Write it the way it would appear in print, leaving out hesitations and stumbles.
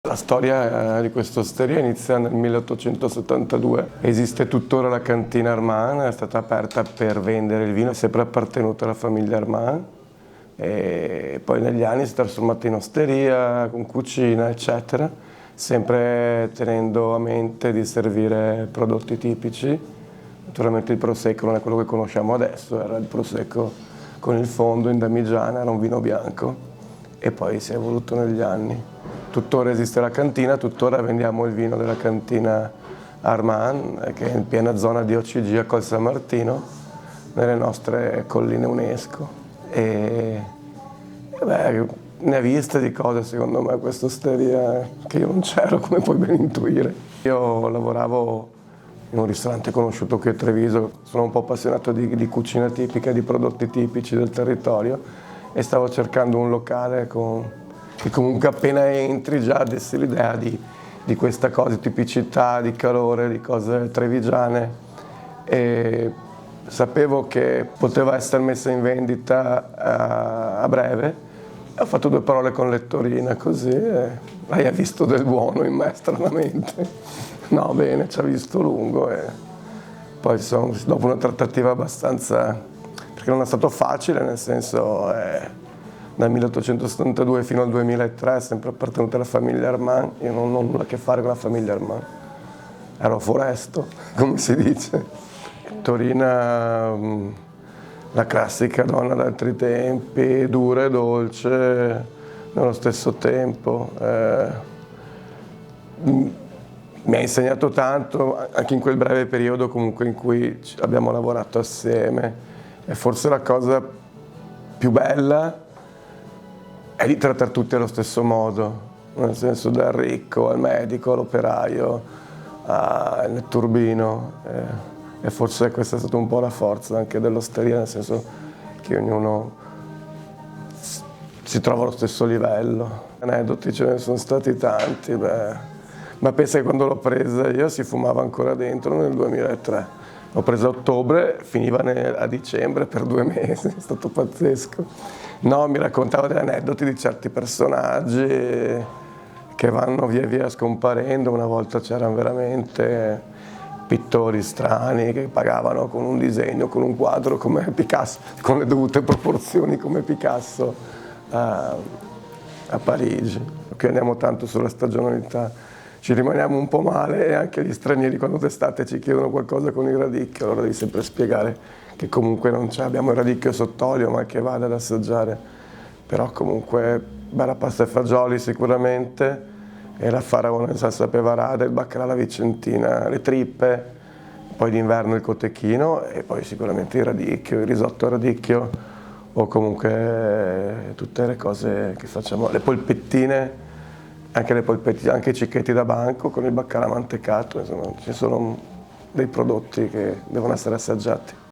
La storia di questa osteria inizia nel 1872. Esiste tuttora la cantina Armand, è stata aperta per vendere il vino, è sempre appartenuta alla famiglia Armand. E poi negli anni si è trasformata in osteria, con cucina, eccetera, sempre tenendo a mente di servire prodotti tipici. Naturalmente il Prosecco non è quello che conosciamo adesso, era il Prosecco con il fondo in damigiana, era un vino bianco e poi si è evoluto negli anni. Tuttora esiste la cantina, tuttora vendiamo il vino della cantina Armand, che è in piena zona di OCG a Col San Martino, nelle nostre colline UNESCO. E beh, ne ha viste di cose secondo me questa osteria, che io non c'ero, come puoi ben intuire. Io lavoravo in un ristorante conosciuto qui a Treviso, sono un po' appassionato di cucina tipica, di prodotti tipici del territorio e stavo cercando un locale che comunque appena entri già dessi l'idea di questa cosa, di tipicità, di calore, di cose trevigiane. E sapevo che poteva essere messa in vendita a breve e ho fatto 2 parole con Lettorina così e lei ha visto del buono in me stranamente. No, bene, ci ha visto lungo e poi dopo una trattativa abbastanza, perché non è stato facile, nel senso dal 1872 fino al 2003 è sempre appartenuta alla famiglia Armand, io non ho nulla a che fare con la famiglia Armand, ero foresto, come si dice. Torina, la classica donna d'altri tempi, dura e dolce nello stesso tempo. Mi ha insegnato tanto, anche in quel breve periodo comunque in cui abbiamo lavorato assieme. E forse la cosa più bella è di trattare tutti allo stesso modo, nel senso dal ricco al medico, all'operaio, al netturbino. E forse questa è stata un po' la forza anche dell'osteria, nel senso che ognuno si trova allo stesso livello. Aneddoti ce ne sono stati tanti, ma pensa che quando l'ho presa io si fumava ancora dentro nel 2003. L'ho presa a ottobre, finiva a dicembre per 2 mesi, è stato pazzesco. No, mi raccontava degli aneddoti di certi personaggi che vanno via via scomparendo. Una volta c'erano veramente pittori strani che pagavano con un disegno, con un quadro come Picasso, con le dovute proporzioni come Picasso a Parigi. Qui andiamo tanto sulla stagionalità. Ci rimaniamo un po' male e anche gli stranieri quando d'estate ci chiedono qualcosa con il radicchio, allora devi sempre spiegare che comunque non c'è, abbiamo il radicchio sott'olio ma che vada ad assaggiare, però comunque bella pasta e fagioli sicuramente, e la faraona in salsa pevarada, il baccalà alla vicentina, le trippe, poi d'inverno il cotechino e poi sicuramente il radicchio, il risotto al radicchio o comunque tutte le cose che facciamo, le polpettine, anche i cicchetti da banco con il baccalà mantecato, insomma ci sono dei prodotti che devono essere assaggiati.